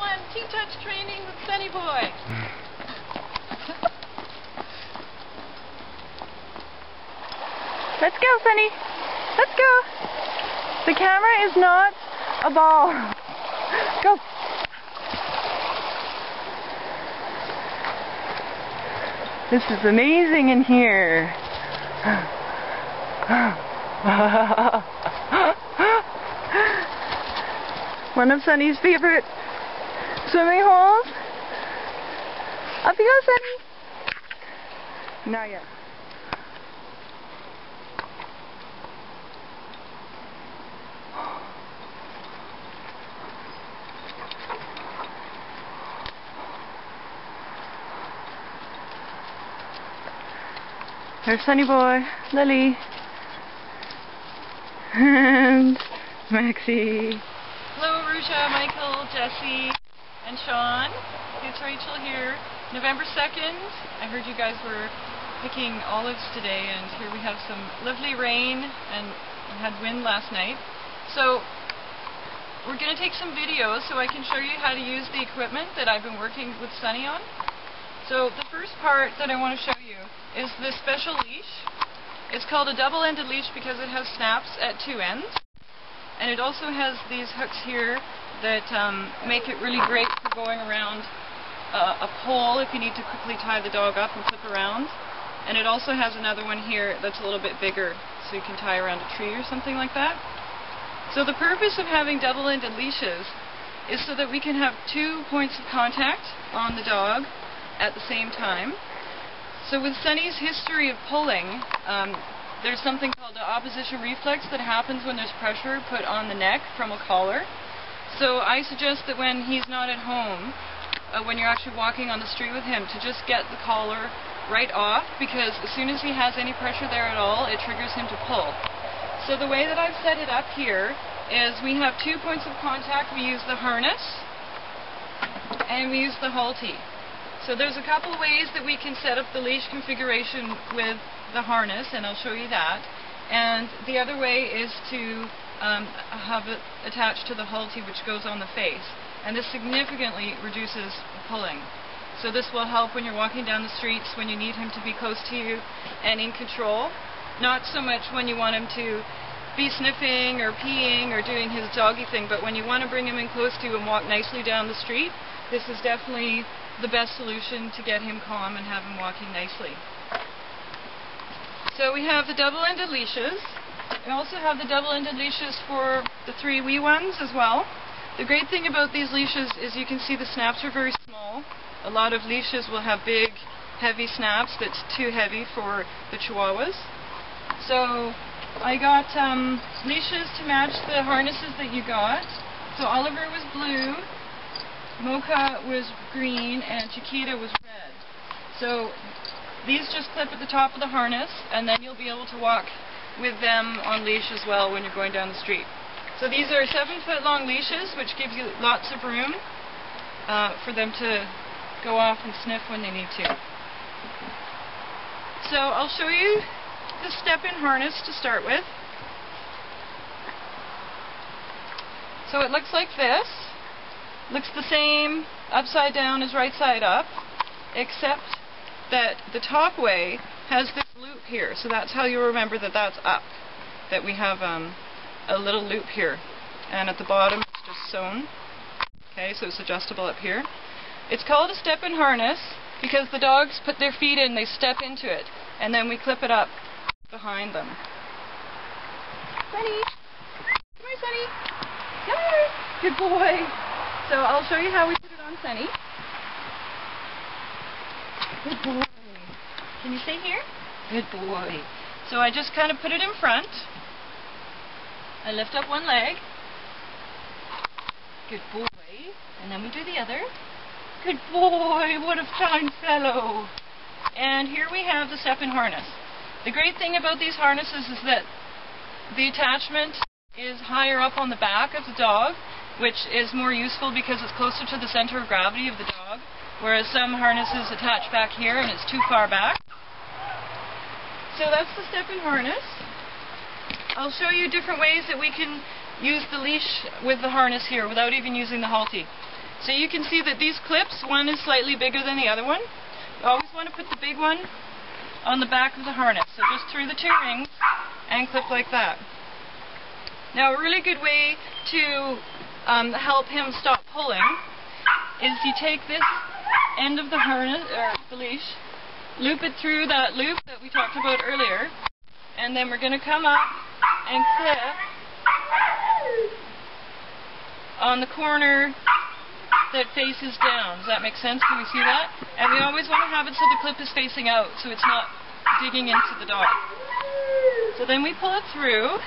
on T-Touch training with Sunny Boy. Let's go, Sunny. Let's go. The camera is not a ball. Go. This is amazing in here. One of Sunny's favorite swimming holes. Up you go, Sunny. Not yet. There's Sunny Boy, Lily, and Maxie. Hello, Arusha, Michael, Jesse, and Sean. It's Rachel here. November 2nd, I heard you guys were picking olives today, and here we have some lovely rain, and we had wind last night. So we're going to take some videos so I can show you how to use the equipment that I've been working with Sunny on. So the first part that I want to show you is this special leash. It's called a double-ended leash because it has snaps at two ends. And it also has these hooks here that make it really great for going around a pole if you need to quickly tie the dog up and flip around. And it also has another one here that's a little bit bigger, so you can tie around a tree or something like that. So the purpose of having double-ended leashes is so that we can have 2 points of contact on the dog at the same time. So with Sunny's history of pulling, there's something called the opposition reflex that happens when there's pressure put on the neck from a collar. So I suggest that when he's not at home, when you're actually walking on the street with him, to just get the collar right off, because as soon as he has any pressure there at all, it triggers him to pull. So the way that I've set it up here is we have 2 points of contact. We use the harness and we use the halty. So there's a couple of ways that we can set up the leash configuration with the harness, and I'll show you that. And the other way is to have it attached to the halty, which goes on the face. And this significantly reduces pulling. So this will help when you're walking down the streets, when you need him to be close to you and in control. Not so much when you want him to be sniffing or peeing or doing his doggy thing, but when you want to bring him in close to you and walk nicely down the street, this is definitely the best solution to get him calm and have him walking nicely. So we have the double-ended leashes. We also have the double-ended leashes for the 3 wee ones as well. The great thing about these leashes is you can see the snaps are very small. A lot of leashes will have big, heavy snaps that's too heavy for the Chihuahuas. So I got leashes to match the harnesses that you got. So Oliver was blue, Mocha was green, and Chiquita was red. So these just clip at the top of the harness, and then you'll be able to walk with them on leash as well when you're going down the street. So these are 7-foot long leashes, which gives you lots of room for them to go off and sniff when they need to. So I'll show you the step-in harness to start with. So it looks like this. Looks the same upside down as right side up, except that the top way has this loop here. So that's how you remember that that's up, that we have a little loop here, and at the bottom it's just sewn. Okay, so it's adjustable up here. It's called a step-in harness because the dogs put their feet in, they step into it, and then we clip it up behind them. Sunny! Come here, Sunny! Come here! Good boy! So I'll show you how we put it on Sunny. Good boy. Can you stay here? Good boy. So I just kind of put it in front. I lift up one leg. Good boy. And then we do the other. Good boy. What a fine fellow. And here we have the step-in harness. The great thing about these harnesses is that the attachment is higher up on the back of the dog, which is more useful because it's closer to the center of gravity of the dog, whereas some harnesses attach back here and it's too far back. So that's the step-in harness. I'll show you different ways that we can use the leash with the harness here without even using the halty. So you can see that these clips, one is slightly bigger than the other one. You always want to put the big one on the back of the harness. So just through the two rings and clip like that. Now a really good way to help him stop pulling is you take this end of the harness, or the leash, loop it through that loop that we talked about earlier, and then we're going to come up and clip on the corner that faces down. Does that make sense? Can we see that? And we always want to have it so the clip is facing out, so it's not digging into the dog. So then we pull it through,